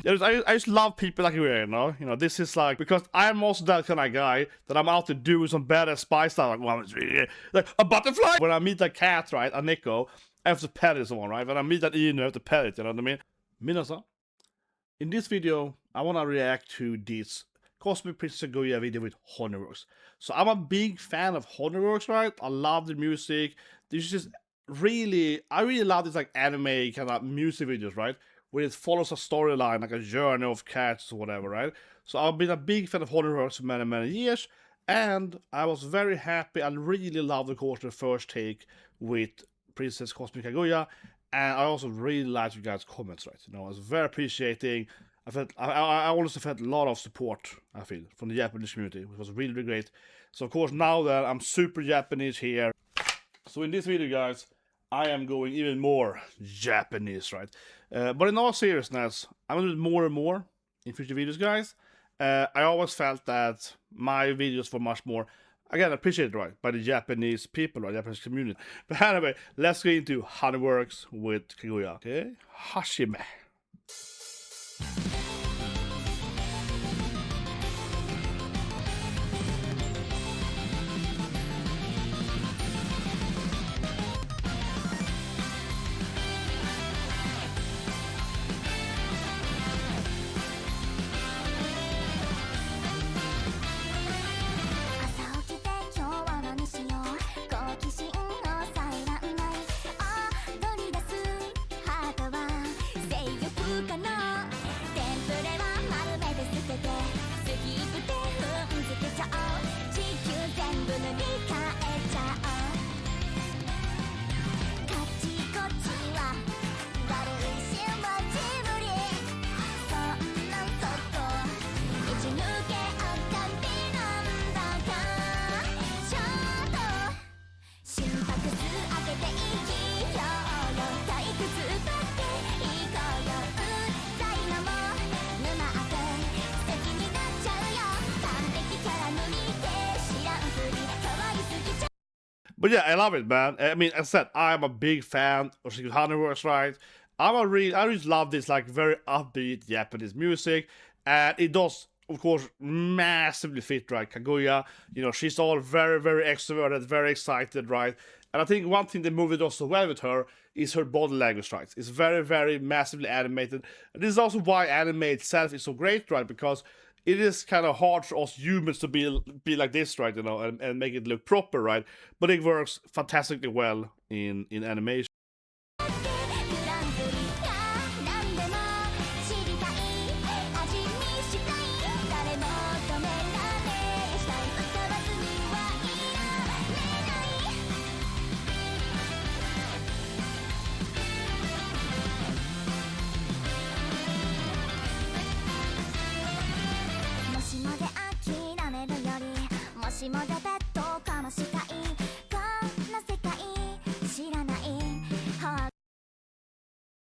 I just love people like this is like, because I'm also that kind of guy that I'm out to do some badass spy stuff, like a butterfly. When I meet a cat, right, a Nico, I have to pet it someone, right? When I meet an Inu, I have to pet it, you know what I mean? Minasan, in this video, I want to react to this Cosmic Princess Kaguya video with HoneyWorks. So I'm a big fan of HoneyWorks, right? I love the music. This is just I really love this like anime kind of music videos, right? Where it follows a storyline, like a journey of cats or whatever, right? So I've been a big fan of HoneyWorks for many, many years. And I was very happy. I really loved, of course, the first take with Princess Cosmic Kaguya. And I also really liked you guys' comments, right? I was very appreciating. I honestly felt a lot of support, I feel, from the Japanese community, which was really, really great. So, of course, now that I'm super Japanese here, so in this video, guys, I am going even more Japanese, right? But in all seriousness, I'm going to do more and more in future videos, guys. I always felt that my videos were much more, again, appreciated, right, by the Japanese people, right, Japanese community. But anyway, let's get into HoneyWorks with Kaguya, okay? Hashime. But yeah, I love it, man. I mean, as I said, I'm a big fan of HoneyWorks, right? I really love this like very upbeat Japanese music, and it does, of course, massively fit, right? Kaguya, she's all very, very extroverted, very excited, right? And I think one thing the movie does so well with her is her body language, right? It's very, very massively animated. And this is also why anime itself is so great, right? Because it is kind of hard for us humans to be like this, right? And make it look proper, right? But it works fantastically well in animation.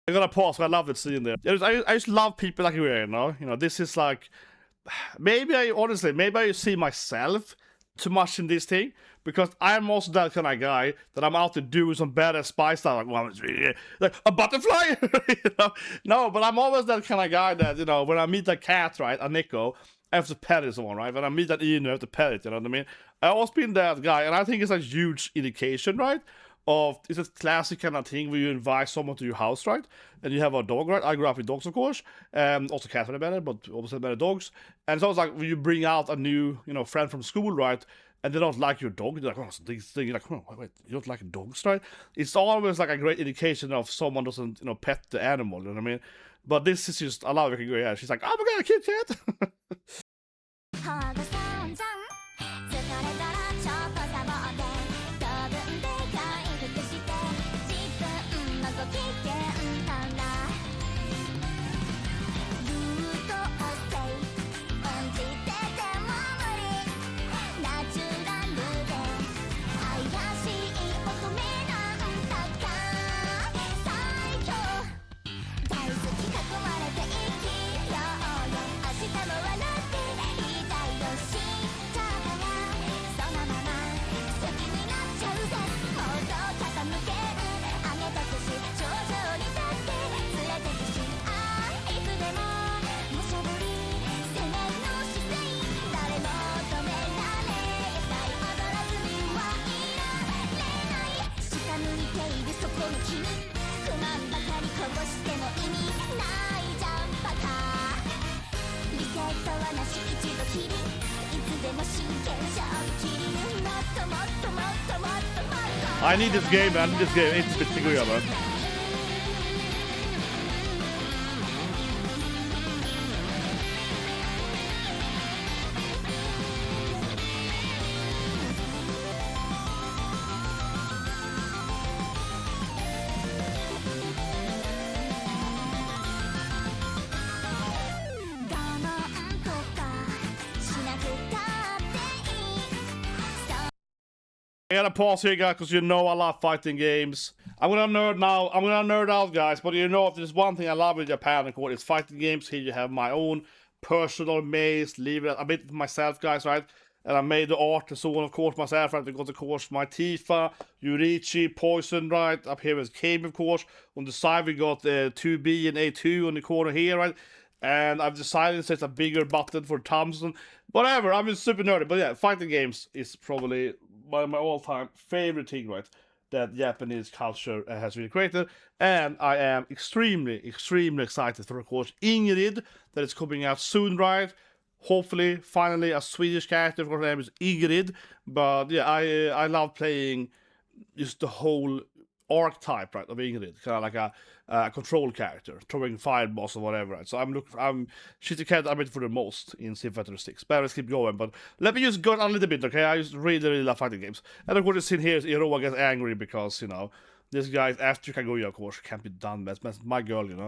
I gotta pause, I love that scene there. I just love people like you, this is like, maybe I see myself too much in this thing, because I'm also that kind of guy that I'm out to do some badass spy stuff, like a butterfly, No, but I'm always that kind of guy that, when I meet a cat, right, a Nico, I have to pet it someone, right? When I meet an Inu, I have to pet it, you know what I mean? I've always been that guy, and I think it's a huge indication, right? It's a classic kind of thing where you invite someone to your house, right? And you have a dog, right? I grew up with dogs, of course. Also cats for the better, but also better dogs. And it's always like when you bring out a new, friend from school, right? And they don't like your dog. They're like, oh, this thing. You're like, oh, wait, you don't like dogs, right? It's always like a great indication of someone doesn't, pet the animal, you know what I mean? But this is just, I love it. Yeah, she's like, oh my god, a cute cat. I need this game, man. I need this game. It's a bit Kaguya, man. I gotta pause here, guys, because you know I love fighting games. I'm gonna nerd now. I'm gonna nerd out, guys. But you know, if there's one thing I love in Japan, of course, it's fighting games. Here you have my own personal maze. Leave it a bit myself, guys, right? And I made the art and so on, of course, myself, right? Because, of course, my Tifa, Yurichi, Poison, right? Up here is Cave, of course. On the side, we got 2B and A2 on the corner here, right? And I've decided to set a bigger button for Thompson. Whatever, I'm just super nerdy. But yeah, fighting games is probably one of my all-time favorite thing, right? That Japanese culture has really created. And I am extremely, extremely excited for, of course, INGRID, that is coming out soon, right? Hopefully, finally, a Swedish character. Of course, her name is INGRID. But yeah, I love playing just the whole archetype, right, of INGRID. Kind of like a control character, throwing fireballs or whatever, right? So she's the character I'm waiting for the most in cv.夏吉. But let's keep going. But let me just go on a little bit, okay? I just really, really love fighting games. And of course, the scene here is Iroha gets angry because, you know, this guy is after Kaguya, of course, can't be done. That's my girl, you know.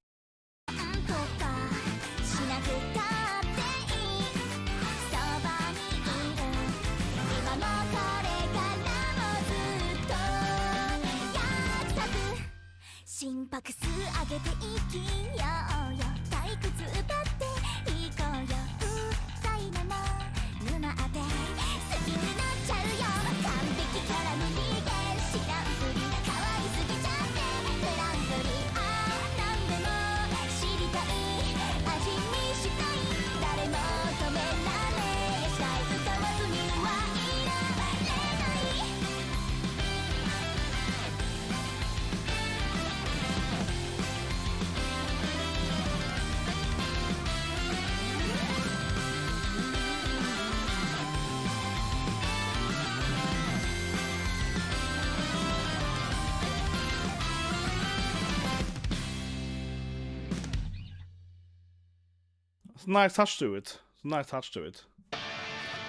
It's a nice touch to it. It's a nice touch to it.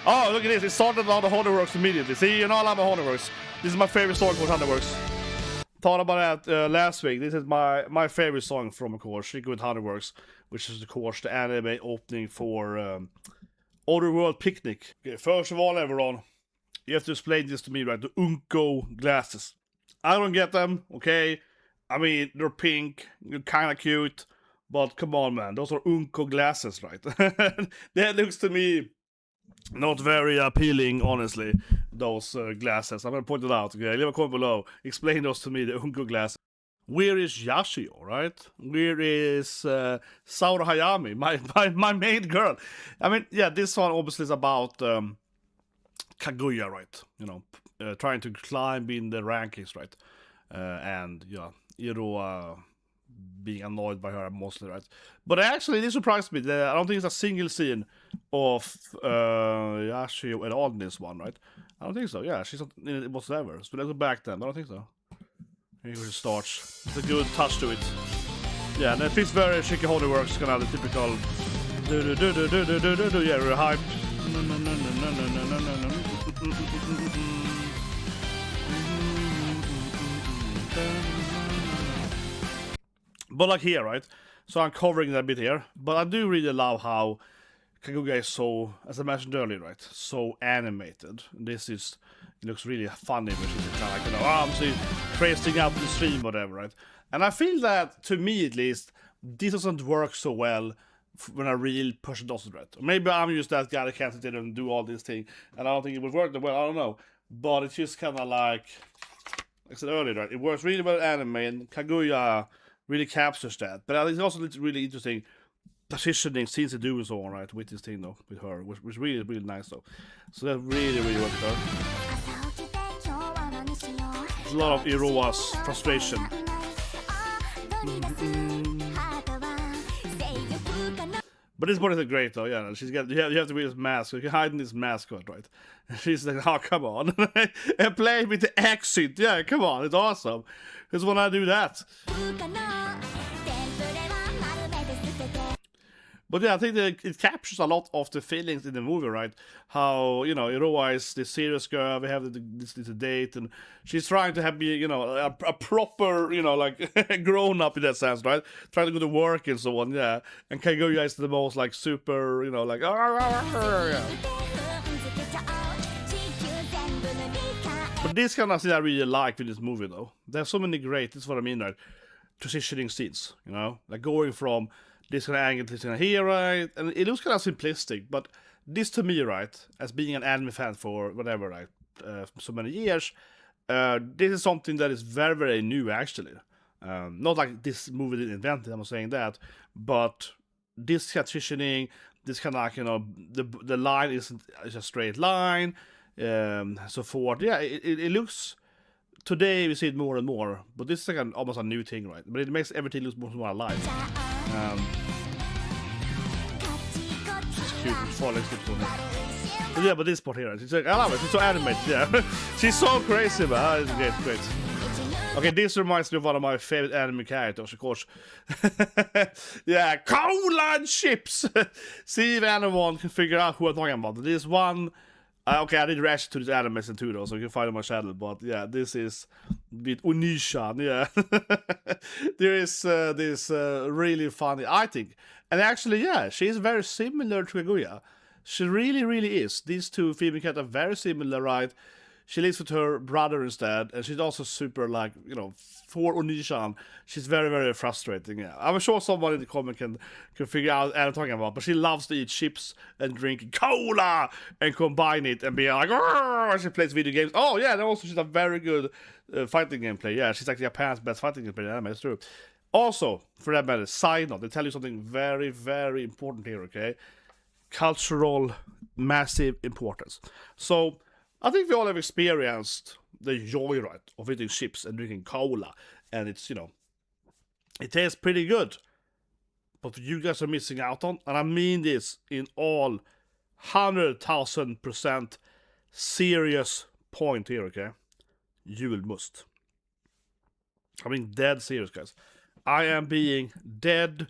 Oh, look at this. It started on the HoneyWorks immediately. See, you know I love HoneyWorks. This is my favorite song for HoneyWorks. Thought about that last week. This is my favorite song from, of course, CHiCO with HoneyWorks, which is, of course, the anime opening for Otherworld Picnic. Okay, first of all, everyone, you have to explain this to me, right? The Unko glasses. I don't get them, okay? I mean, they're pink, they're kind of cute. But come on, man, those are Unko glasses, right? That looks to me not very appealing, honestly, those glasses. I'm gonna point it out, okay? Leave a comment below. Explain those to me, the Unko glasses. Where is Yachiyo, right? Where is Saori Hayami, my main girl? I mean, yeah, this one obviously is about Kaguya, right? You know, trying to climb in the rankings, right? And, yeah, Iroha being annoyed by her mostly, right? But actually, this surprised me. I don't think it's a single scene of Yachiyo at all in this one, right? I don't think so. Yeah, she's not in it whatsoever. So let's go back then. I don't think so. Here it starts. It's a good touch to it. Yeah, and it feels very CHiCO HoneyWorks, kind of the typical yeah, we're hyped. But like here, right? So I'm covering that bit here. But I do really love how Kaguya is so, as I mentioned earlier, right? So animated. This is, it looks really funny, which is kind of like, you know, I'm seeing crazing out the stream, whatever, right? And I feel that, to me at least, this doesn't work so well when I really push it also, right? Maybe I'm just that guy that can't sit there and do all these things, and I don't think it would work that well, I don't know. But it's just kind of like I said earlier, right? It works really well in anime, and Kaguya really captures that. But it's also really interesting positioning scenes to do and so on, right? With this thing, though, with her, which really, really nice, though. So that really, really works with her. There's a lot of Iroha's frustration. But this part is great though, yeah. You have to wear this mask. You can hide in this mask, right? She's like, oh, come on. And play with the accent. Yeah, come on, it's awesome. Because when I do that. But yeah, I think that it captures a lot of the feelings in the movie, right? How, you know, Iroha is this serious girl, we have this date, and she's trying to have, you know, a proper, you know, like, grown-up in that sense, right? Trying to go to work and so on, yeah. And Kaguya is the most, like, super, you know, like, yeah. But this kind of thing I really like in this movie, though. There's so many great, this is what I mean, right? Transitioning scenes, you know? Like, going from this kind of angle to this kind of here, right? And it looks kind of simplistic, but this to me, right, as being an anime fan for whatever, right, so many years, this is something that is very, very new, actually. Not like this movie didn't invent it, I'm not saying that, but this transitioning, this kind of like, you know, the line is a straight line, so forth. Yeah, it looks, today we see it more and more, but this is like almost a new thing, right? But it makes everything look more alive. She's cute, falling asleep on it. But yeah, but this part here, she's like, I love it, she's so animated, yeah. She's so crazy, man. It's great. Okay, this reminds me of one of my favorite anime characters, of course. Yeah, cola and chips! See if anyone can figure out who I'm talking about. This one... okay, I did react to this animation too, though, so you can find it on my channel. But yeah, this is with Onisha. Yeah, there is this really funny, I think, and actually, yeah, she's very similar to Kaguya. She really, really is. These two female characters are very similar, right? She lives with her brother instead, and she's also super, like, you know, for Onisha, she's very, very frustrating. Yeah, I'm sure someone in the comment can figure out what I'm talking about, but she loves to eat chips and drink cola and combine it and be like, "Arr!" She plays video games. Oh, yeah, and also she's a very good fighting gameplay. Yeah, she's like Japan's best fighting gameplay in anime, it's true. Also, for that matter, side note, they tell you something very, very important here, okay? Cultural, massive importance. So, I think we all have experienced the joy, right, of eating chips and drinking cola, and it's, you know, it tastes pretty good. But what you guys are missing out on, and I mean this in all 100,000% serious point here, okay? Julmust. I mean, dead serious, guys. I am being dead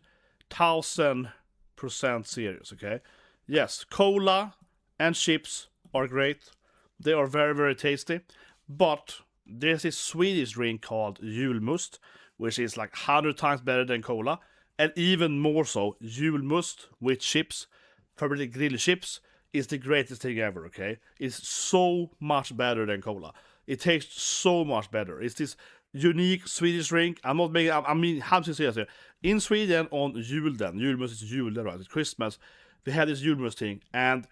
1,000% serious, okay? Yes, cola and chips are great. They are very, very tasty. But there's this Swedish drink called Julmust, which is like 100 times better than cola. And even more so, Julmust with chips, probably grilled chips, is the greatest thing ever, okay? It's so much better than cola. It tastes so much better. It's this unique Swedish drink. I'm not making, I mean, how to say this here? In Sweden, on Julden, Julmust is Julden, right? It's Christmas. We had this Julmust thing, and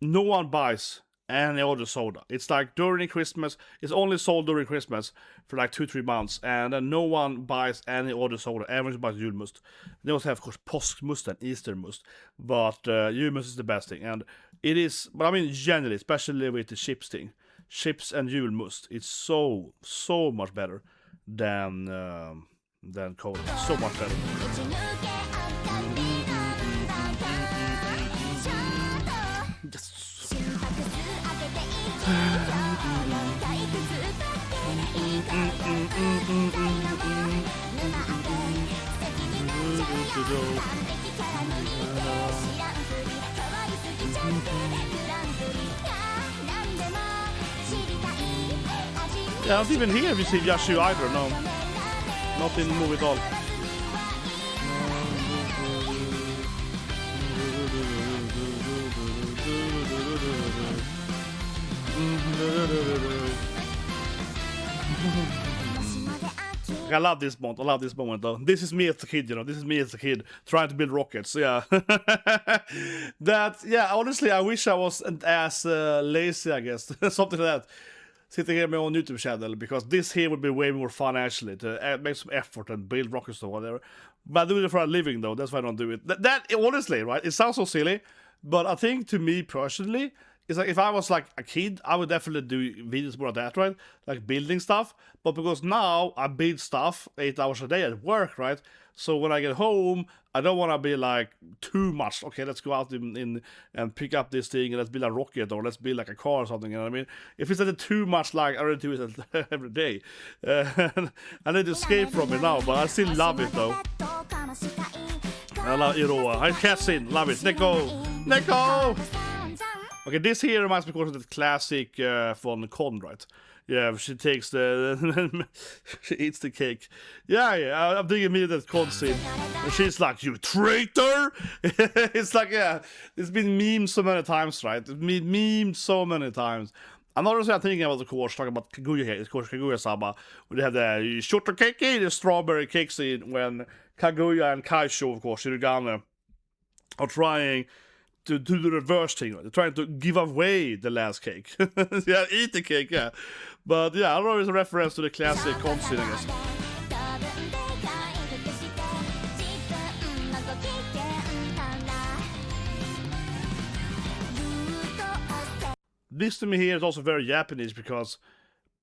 no one buys any other soda. It's like during Christmas, it's only sold during Christmas for like 2-3 months, and then no one buys any other soda. Everyone buys Julmust. They also have, of course, Påskmust and Eastermust, but Julmust is the best thing, and it is. But I mean, generally, especially with the chips thing, chips and Julmust, it's so much better than cola. So much better. Yeah, not even here we see Yachiyo either, no. Not in the movie at all. I love this moment. I love this moment, though. This is me as a kid, you know. This is me as a kid trying to build rockets. Yeah. Yeah, honestly, I wish I wasn't as lazy, I guess. Something like that. Sitting here on my own YouTube channel, because this here would be way more fun, actually, to make some effort and build rockets or whatever. But I do it for a living, though. That's why I don't do it. That honestly, right? It sounds so silly, but I think to me personally, it's like if I was like a kid, I would definitely do videos more of that, right? Like building stuff. But because now I build stuff 8 hours a day at work, right? So when I get home, I don't want to be like too much. Okay, let's go out in and pick up this thing and let's build a rocket or let's build like a car or something. You know what I mean? If it's too much, like I already do it every day. I need to escape from it now, but I still love it though. I love Iroha. I catch in, love it. Neko. Okay, this here reminds me of the classic from Honne, right? Yeah, she takes the... she eats the cake. Yeah, I'm thinking immediately that Honne scene. And she's like, you traitor! It's like, yeah, it's been memed so many times, right? It's been memed so many times. I'm not really thinking about the course, talking about Kaguya here. It's course Kaguya-sama. Where they have the shorter cake, the strawberry cake scene, when Kaguya and Kaisho, of course, Shirogane, are trying to do the reverse thing. They're trying to give away the last cake. Yeah, eat the cake, yeah. But yeah, I don't know if it's a reference to the classic Honne scene, I guess. This to me here is also very Japanese because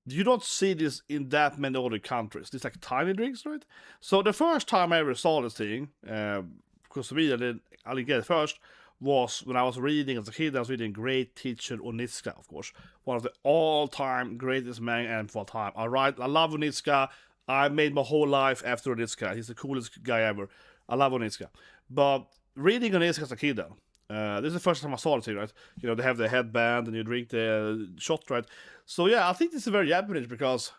you don't see this in that many other countries. These like tiny drinks, right? So the first time I ever saw this thing, because to me I didn't get it first, was when I was reading as a kid. I was reading Great Teacher Onizuka, of course, one of the all-time greatest manga anime of all time. I love Onizuka. I made my whole life after Onizuka. He's the coolest guy ever. I love Onizuka. But reading Onizuka as a kid, though, this is the first time I saw it, right? You know, they have the headband and you drink the shot, right? So yeah, I think this is very Japanese because,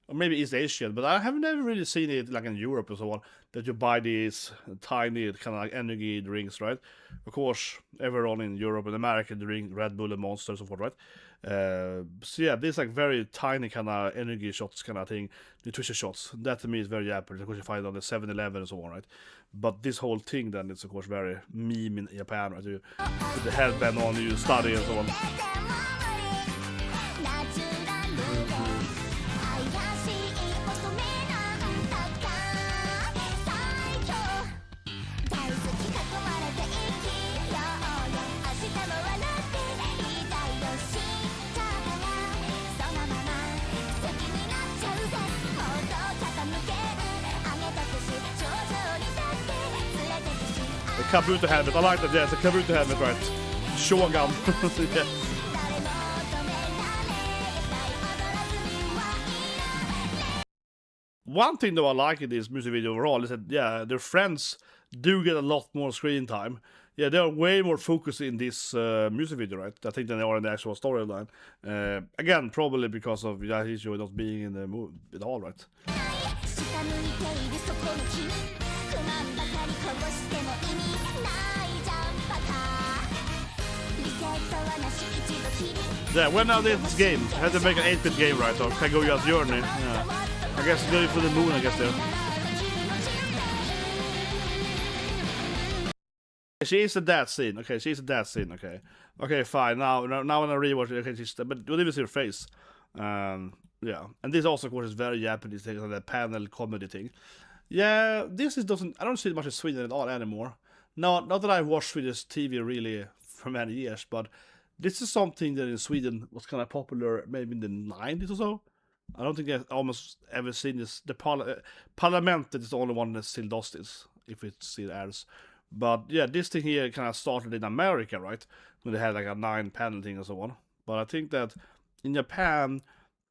or maybe East Asian, but I have never really seen it like in Europe or so on, that you buy these tiny kind of like energy drinks, right? Of course, everyone in Europe and America drink Red Bull and Monster and so forth, right? So yeah, these like very tiny kind of energy shots kind of thing, nutrition shots. That to me is very Japanese. Of course, you find it on the 7-Eleven and so on, right? But this whole thing then is of course very meme in Japan, right? You put the headband on, you study and so on. Kabuto helmet, I like that, yes, the Kabuto helmet, right? Shogun. Yeah. One thing though I like in this music video overall is that, yeah, their friends do get a lot more screen time. Yeah, they are way more focused in this music video, right? I think than they are in the actual storyline. Again, probably because of Yachiyo not being in the movie at all, right? Yeah, when I did this game, I had to make an 8-bit game, right, of Kaguya's journey. Yeah. I guess it's going for the moon, I guess, there. She is a dad scene, okay, she's a dad scene, okay. Okay, fine, now when I rewatch it, okay, she's, but you'll even see her face. Yeah, and this also, of course, is very Japanese, thing, the panel comedy thing. Yeah, this is I don't see it much in Sweden at all anymore. Not that I watched Swedish TV really for many years, but this is something that in Sweden was kind of popular maybe in the 90s or so. I don't think I've almost ever seen this. The Parlamentet is the only one that still does this, if it still airs. But yeah, this thing here kind of started in America, right? When they had like a 9-panel thing and so on. But I think that in Japan,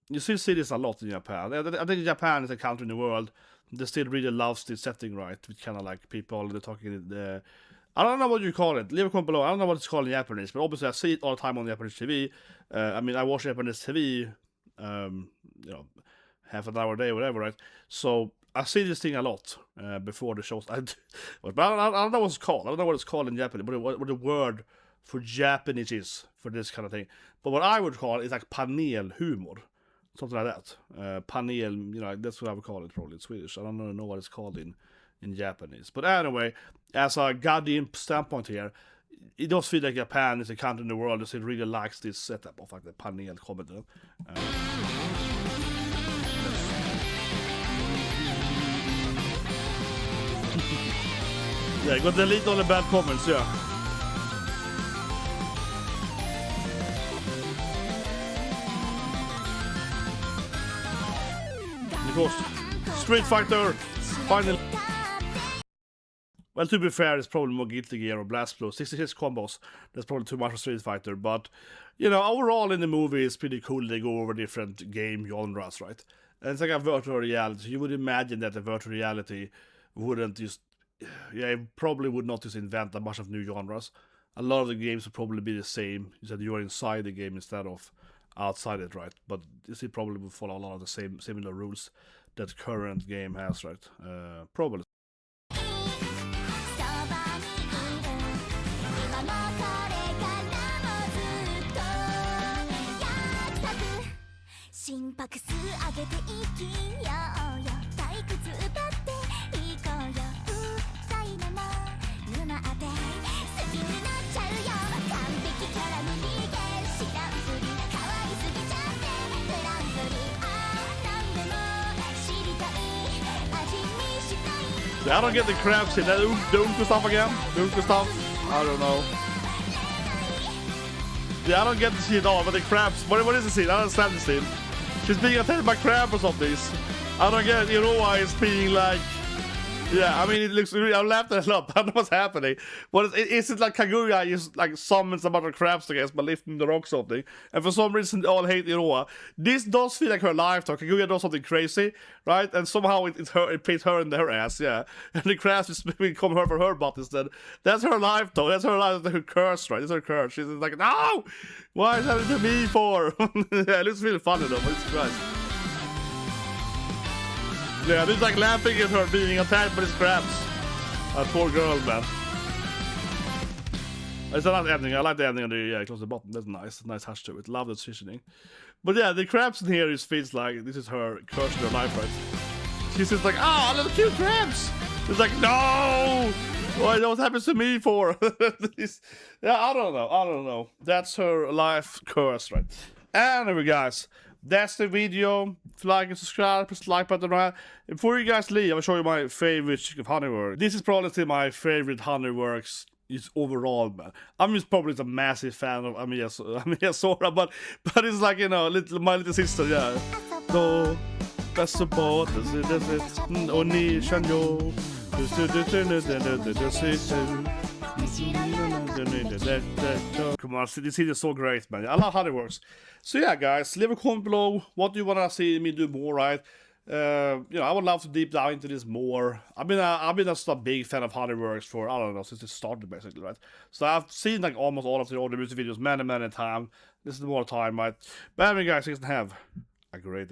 you still see this a lot in Japan. I think Japan is a country in the world that still really loves this setting, right? With kind of like people, they're talking I don't know what you call it. Leave a comment below. I don't know what it's called in Japanese, but obviously I see it all the time on Japanese TV. I mean, I watch Japanese TV, you know, half an hour a day, whatever, right? So I see this thing a lot before the shows. But I don't know what it's called. I don't know what it's called in Japanese, what the word for Japanese is for this kind of thing. But what I would call it is like panel humor. Something like that. Panel, you know, that's what I would call it probably in Swedish. I don't know what it's called in Japanese. But anyway, as a goddamn standpoint here, it does feel like Japan is a country in the world that really likes this setup of like the panel comedy. Yeah, got delete all the bad comments, yeah. because Street Fighter finally. Well, to be fair, it's probably more Guilty Gear or Blast Blue. 66 combos, that's probably too much for Street Fighter. But, you know, overall in the movie, it's pretty cool. They go over different game genres, right? And it's like a virtual reality. You would imagine that the virtual reality wouldn't just... Yeah, it probably would not just invent a bunch of new genres. A lot of the games would probably be the same. You said you're inside the game instead of outside it, right? But it probably would follow a lot of the same similar rules that current game has, right? Probably. I don't get the crabs in that Dunker stuff again. Dunker stuff. I don't know. Yeah, I don't get the scene at all, but the crabs. What is the scene? I don't understand the scene. She's being attacked by crab or something. I don't get it. Iroha is being like. Yeah, I mean, it looks really. I'm laughing a lot. I don't know what's happening. But is it like Kaguya just like summons a bunch of crabs I guess by lifting the rock or something? And for some reason, they all hate Iroha. This does feel like her life, though. Kaguya does something crazy, right? And somehow it pays her in her ass, yeah. And the crabs just become her for her butt instead. That's her life, though. That's her life. That's her curse, right? That's her curse. She's like, no! Why is that to me for? Yeah, it looks really funny, though. But it's Christ. Yeah, this is like laughing at her being attacked by these crabs. That poor girl, man. It's a nice ending. I like the ending on the, yeah, close the bottom. That's nice. Nice hash to it. Love the positioning. But yeah, the crabs in here just feels like this is her curse in her life, right? She's just like, oh, little cute crabs. It's like, no! What happens to me for? Yeah, I don't know. That's her life curse, right? Anyway, guys. That's the video. If you like and subscribe, press the like button right. Before you guys leave, I will show you my favorite of HoneyWorks. This is probably still my favorite HoneyWorks is overall, man. I'm just probably a massive fan of Sora, but it's like, you know, my little sister, yeah. So best support, this is Oni Shanyo. Come on, this is so great, man. I love HoneyWorks. So yeah, guys, leave a comment below. What do you wanna see me do more, right? You know, I would love to deep dive into this more. I've been just a big fan of HoneyWorks for, I don't know, since it started basically, right? So I've seen like almost all of the older music videos many times. This is more time, right? But anyway, guys, you can have a great day.